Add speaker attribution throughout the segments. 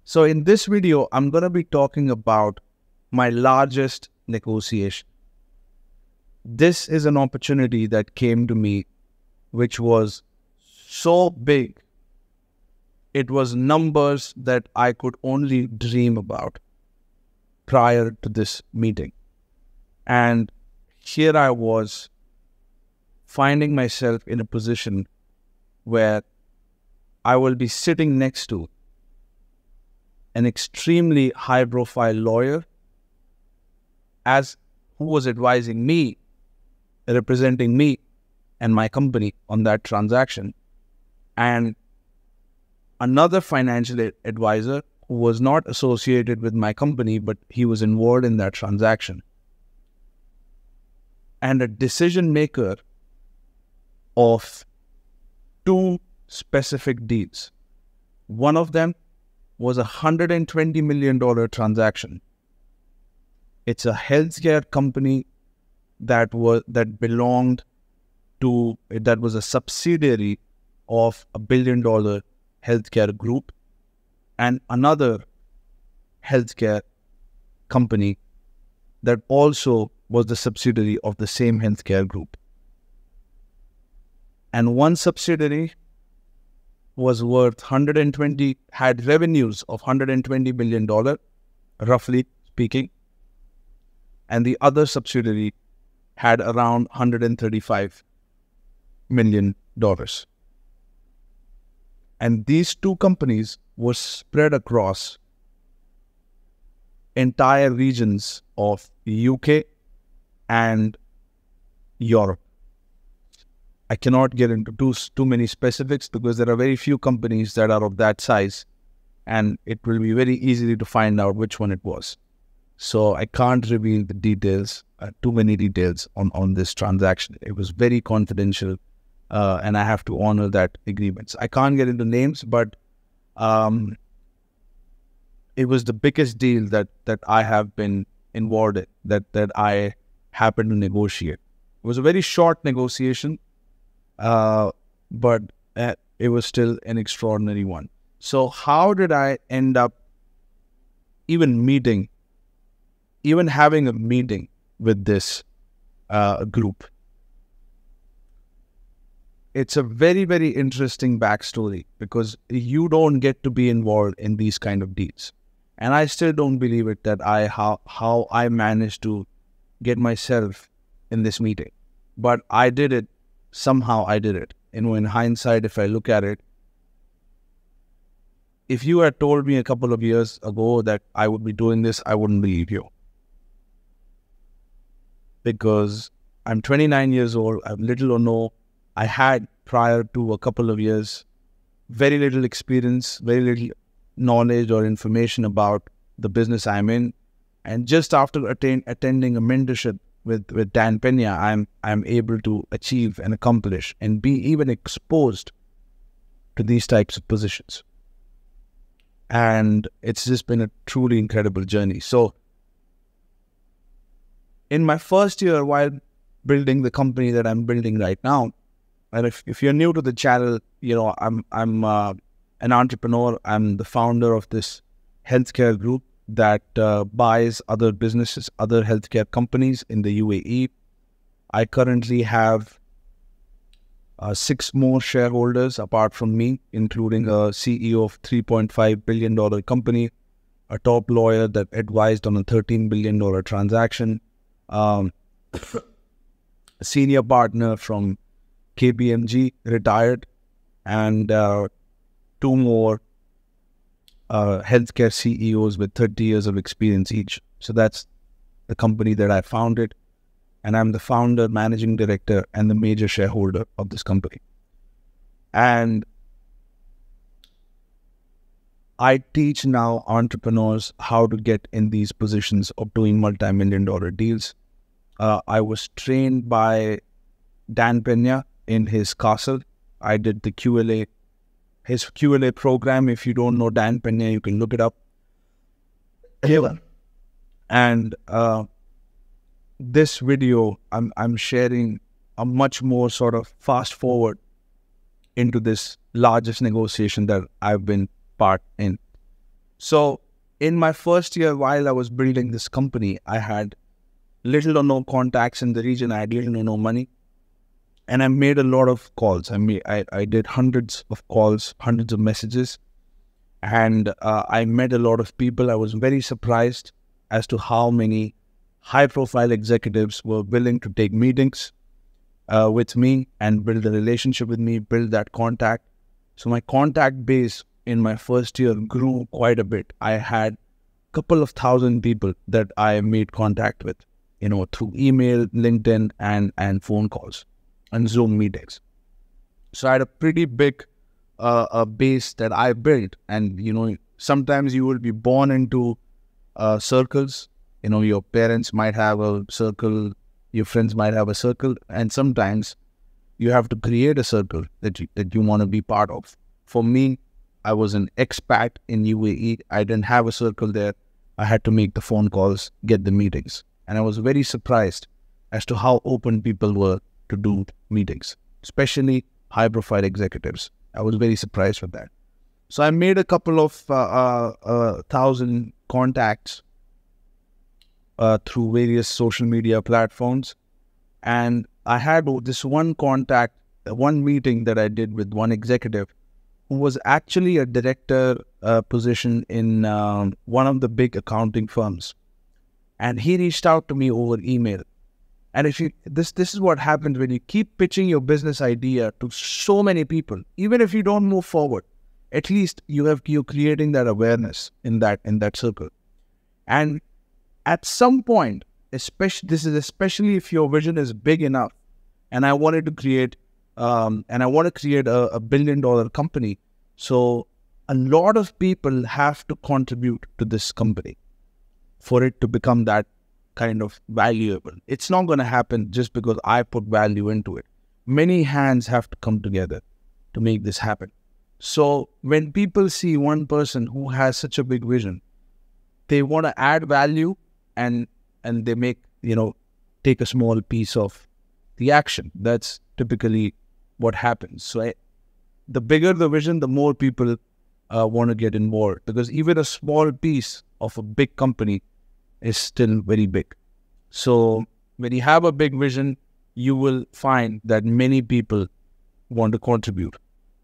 Speaker 1: So in this video, I'm going to be talking about my largest negotiation. This is an opportunity that came to me, which was so big. It was numbers that I could only dream about prior to this meeting. And here I was finding myself in a position where I will be sitting next to an extremely high-profile lawyer who was advising me, representing me and my company on that transaction, and another financial advisor who was not associated with my company, but he was involved in that transaction, and a decision maker of two specific deals. One of them was a $120 million transaction. It's a healthcare company that was a subsidiary of a $1 billion healthcare group, and another healthcare company that also was the subsidiary of the same healthcare group. And one subsidiary was worth had revenues of $120 million, roughly speaking, and the other subsidiary had around $135 million. And these two companies were spread across entire regions of the UK and Europe. I cannot get into too many specifics because there are very few companies that are of that size, and it will be very easy to find out which one it was. So I can't reveal the details, too many details on this transaction. It was very confidential, and I have to honor that agreements. I can't get into names, but it was the biggest deal that I have been involved in, that I happened to negotiate. It was a very short negotiation, but it was still an extraordinary one. So how did I end up even having a meeting with this group? It's a very, very interesting backstory because you don't get to be involved in these kind of deals. And I still don't believe it that how I managed to get myself in this meeting. But I did it. Somehow I did it. In hindsight, if I look at it, if you had told me a couple of years ago that I would be doing this, I wouldn't believe you. Because I'm 29 years old, I have little or no. I had, prior to a couple of years, very little experience, very little knowledge or information about the business I'm in. And just after attending a mentorship with Dan Pena, I'm able to achieve and accomplish and be even exposed to these types of positions. And it's just been a truly incredible journey. So in my first year while building the company that I'm building right now, and if you're new to the channel, I'm an entrepreneur. I'm the founder of this healthcare group that buys other businesses, other healthcare companies in the UAE. I currently have 6 more shareholders apart from me, including a CEO of $3.5 billion company, a top lawyer that advised on a $13 billion transaction, a senior partner from KPMG, retired, and 2 more healthcare CEOs with 30 years of experience each. So that's the company that I founded, and I'm the founder, managing director, and the major shareholder of this company. And I teach now entrepreneurs how to get in these positions of doing multi-million-dollar deals. I was trained by Dan Pena in his castle. I did the QLA. His QLA program, if you don't know Dan Pena, you can look it up. And this video, I'm sharing a much more sort of fast forward into this largest negotiation that I've been part in. So in my first year, while I was building this company, I had little or no contacts in the region. I had little or no money. And I made a lot of calls. I did hundreds of calls, hundreds of messages. And I met a lot of people. I was very surprised as to how many high-profile executives were willing to take meetings with me and build a relationship with me, build that contact. So my contact base in my first year grew quite a bit. I had a couple of thousand people that I made contact with, through email, LinkedIn, and phone calls and Zoom meetings. So I had a pretty big a base that I built. And, sometimes you will be born into circles. Your parents might have a circle, your friends might have a circle, and sometimes you have to create a circle that you want to be part of. For me, I was an expat in UAE. I didn't have a circle there. I had to make the phone calls, get the meetings. And I was very surprised as to how open people were to do meetings, especially high-profile executives. I was very surprised with that. So I made a couple of thousand contacts through various social media platforms. And I had this one contact, one meeting that I did with one executive who was actually a director position in one of the big accounting firms. And he reached out to me over email. And this is what happens when you keep pitching your business idea to so many people. Even if you don't move forward, at least you're creating that awareness in that circle. And at some point, especially if your vision is big enough, and I wanted to create a $1 billion company. So a lot of people have to contribute to this company for it to become that kind of valuable. It's not going to happen just because I put value into it. Many hands have to come together to make this happen. So when people see one person who has such a big vision, they want to add value and they take a small piece of the action. That's typically what happens. So the bigger the vision, the more people want to get involved, because even a small piece of a big company is still very big. So when you have a big vision, you will find that many people want to contribute,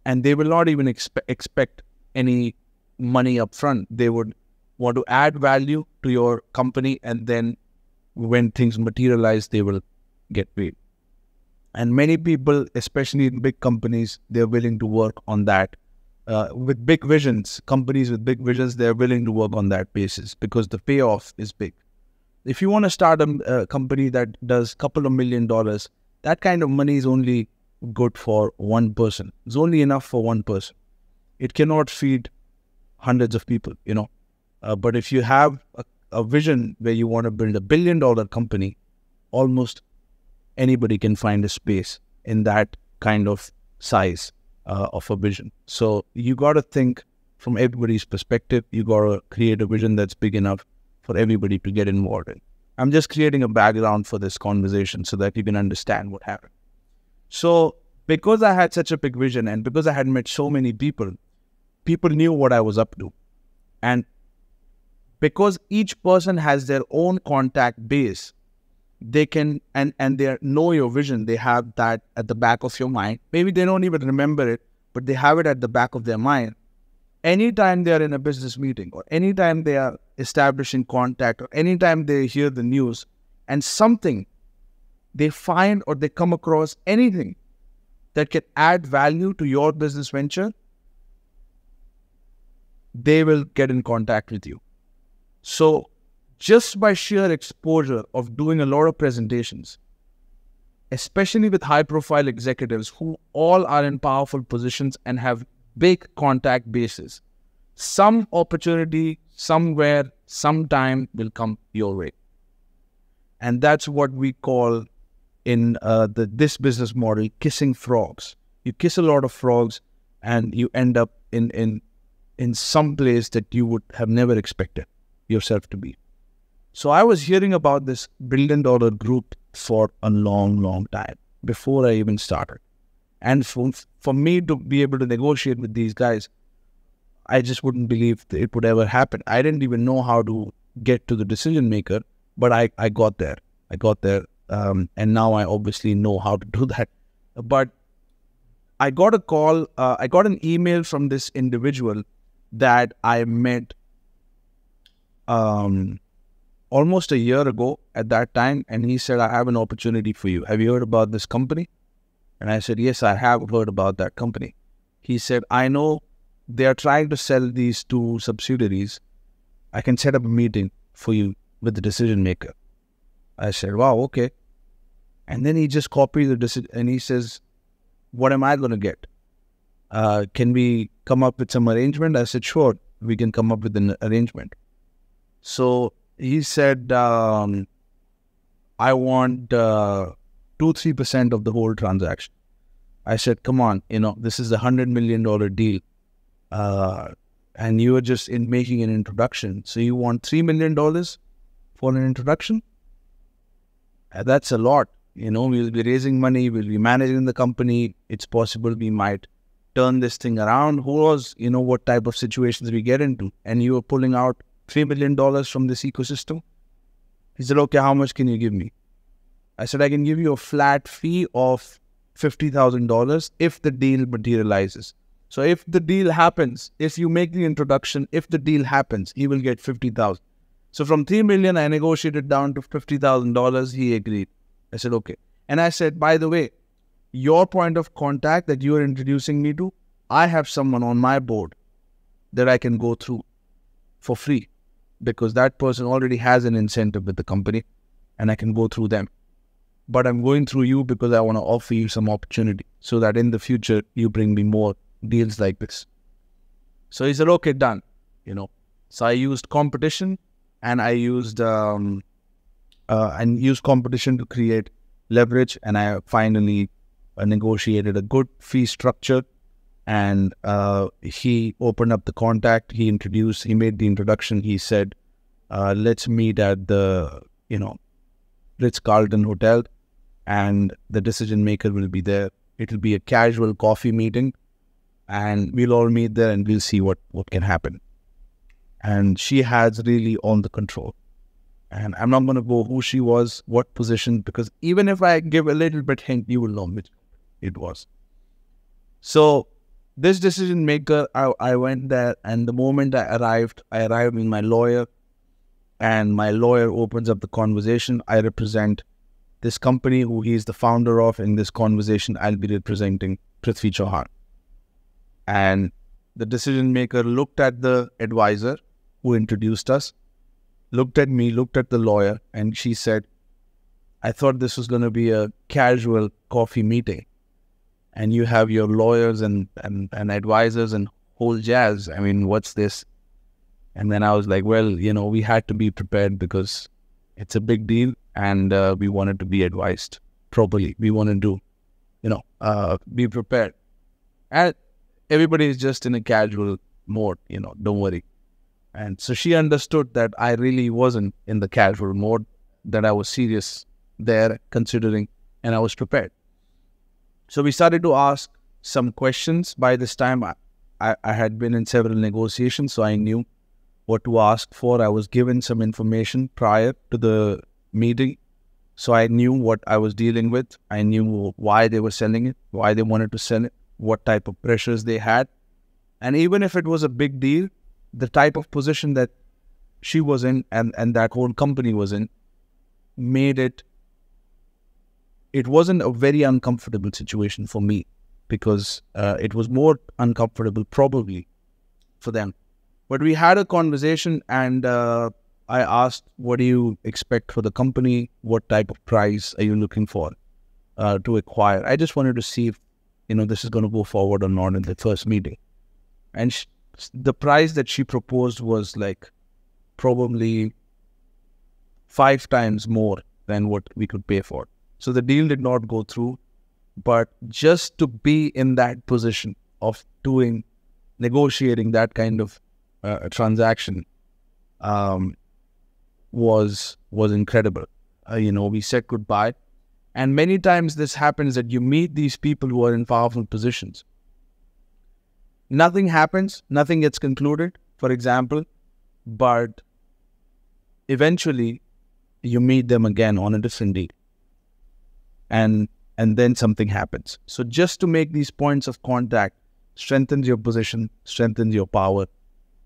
Speaker 1: and they will not even expect any money up front. They would want to add value to your company, and then when things materialize, they will get paid. And many people, especially in big companies, they're willing to work on that. With big visions, companies with big visions, they're willing to work on that basis because the payoff is big. If you want to start a company that does a couple of $1 million, that kind of money is only good for one person. It's only enough for one person. It cannot feed hundreds of people, But if you have a vision where you want to build $1 billion company, almost anybody can find a space in that kind of size of a vision. So you got to think from everybody's perspective. You got to create a vision that's big enough for everybody to get involved in. I'm just creating a background for this conversation so that you can understand what happened. So because I had such a big vision and because I had met so many people, people knew what I was up to. And because each person has their own contact base, they can, and they know your vision. They have that at the back of your mind. Maybe they don't even remember it, but they have it at the back of their mind. Anytime they are in a business meeting, or anytime they are establishing contact, or anytime they hear the news and something they find or they come across anything that can add value to your business venture, they will get in contact with you. So just by sheer exposure of doing a lot of presentations, especially with high-profile executives who all are in powerful positions and have big contact bases, some opportunity, somewhere, sometime will come your way. And that's what we call in this business model, kissing frogs. You kiss a lot of frogs and you end up in some place that you would have never expected yourself to be. So I was hearing about this $1 billion group for a long, long time before I even started. And for me to be able to negotiate with these guys, I just wouldn't believe that it would ever happen. I didn't even know how to get to the decision maker, but I got there. I got there, and now I obviously know how to do that. But I got a call, I got an email from this individual that I met almost a year ago at that time, and he said, I have an opportunity for you. Have you heard about this company? And I said, yes, I have heard about that company. He said, I know they are trying to sell these 2 subsidiaries. I can set up a meeting for you with the decision maker. I said, wow, okay. And then he just copied the decision, and he says, what am I going to get? Can we come up with some arrangement? I said, sure, we can come up with an arrangement. So he said, I want 2-3% of the whole transaction. I said, come on, this is a $100 million deal. And you are just making an introduction. So you want $3 million for an introduction? That's a lot. We'll be raising money, we'll be managing the company. It's possible we might turn this thing around. Who knows, what type of situations we get into. And you are pulling out $3 million from this ecosystem? He said, okay, how much can you give me? I said, I can give you a flat fee of $50,000 if the deal materializes. So if the deal happens, if you make the introduction, if the deal happens, he will get $50,000. So from $3 million, I negotiated down to $50,000. He agreed. I said, okay. And I said, by the way, your point of contact that you are introducing me to, I have someone on my board that I can go through for free, because that person already has an incentive with the company and I can go through them. But I'm going through you because I want to offer you some opportunity so that in the future you bring me more deals like this. So he said, okay, done. So I used competition, and I used competition to create leverage, and I finally negotiated a good fee structure. And he opened up the contact. He made the introduction. He said, let's meet at the Ritz-Carlton Hotel, and the decision maker will be there. It will be a casual coffee meeting, and we'll all meet there and we'll see what can happen. And she has really all the control. And I'm not going to go who she was, what position, because even if I give a little bit hint, you will know which it was. So this decision maker, I went there, and the moment I arrived with my lawyer, and my lawyer opens up the conversation. I represent this company who he is the founder of. In this conversation, I'll be representing Prithvi Chauhan. And the decision maker looked at the advisor who introduced us, looked at me, looked at the lawyer, and she said, I thought this was going to be a casual coffee meeting, and you have your lawyers and advisors and whole jazz. I mean, what's this? And then I was like, well, we had to be prepared because it's a big deal, and we wanted to be advised properly. We wanted to, be prepared. And everybody is just in a casual mode, don't worry. And so she understood that I really wasn't in the casual mode, that I was serious there, considering, and I was prepared. So we started to ask some questions. By this time, I had been in several negotiations, so I knew what to ask for. I was given some information prior to the meeting, so I knew what I was dealing with. I knew why they were selling it, why they wanted to sell it, what type of pressures they had. And even if it was a big deal, the type of position that she was in and that whole company was in made it wasn't a very uncomfortable situation for me, because it was more uncomfortable probably for them. But we had a conversation, and I asked, what do you expect for the company? What type of price are you looking for to acquire? I just wanted to see if, this is going to go forward or not in the first meeting. And the price that she proposed was like probably 5 times more than what we could pay for. So the deal did not go through, but just to be in that position of negotiating that kind of transaction was incredible. We said goodbye. And many times this happens, that you meet these people who are in powerful positions. Nothing happens, nothing gets concluded, for example, but eventually you meet them again on a different deal, and then something happens. So just to make these points of contact strengthens your position, strengthens your power,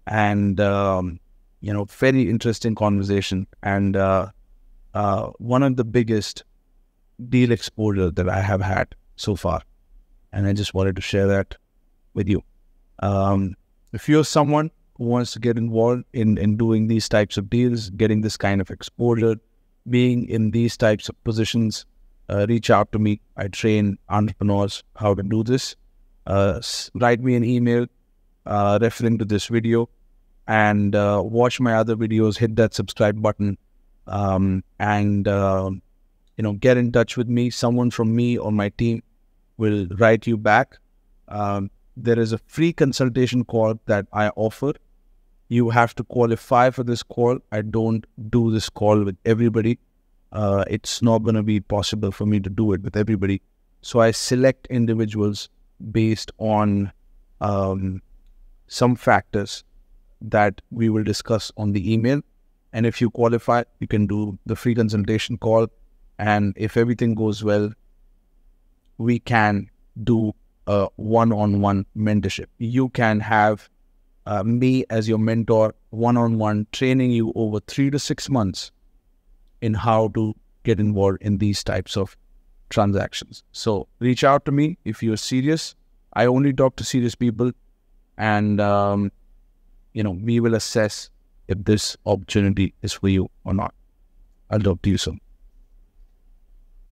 Speaker 1: and very interesting conversation, and one of the biggest deal exposure that I have had so far, and I just wanted to share that with you. If you're someone who wants to get involved in doing these types of deals, getting this kind of exposure, being in these types of positions, reach out to me. I train entrepreneurs how to do this. Write me an email referring to this video, and watch my other videos. Hit that subscribe button, and get in touch with me. Someone from me or my team will write you back. There is a free consultation call that I offer. You have to qualify for this call. I don't do this call with everybody. It's not going to be possible for me to do it with everybody. So I select individuals based on some factors that we will discuss on the email. And if you qualify, you can do the free consultation call. And if everything goes well, we can do a one-on-one mentorship. You can have me as your mentor, one-on-one, training you over 3 to 6 months in how to get involved in these types of transactions. So reach out to me if you're serious. I only talk to serious people, and we will assess if this opportunity is for you or not. I'll talk to you soon.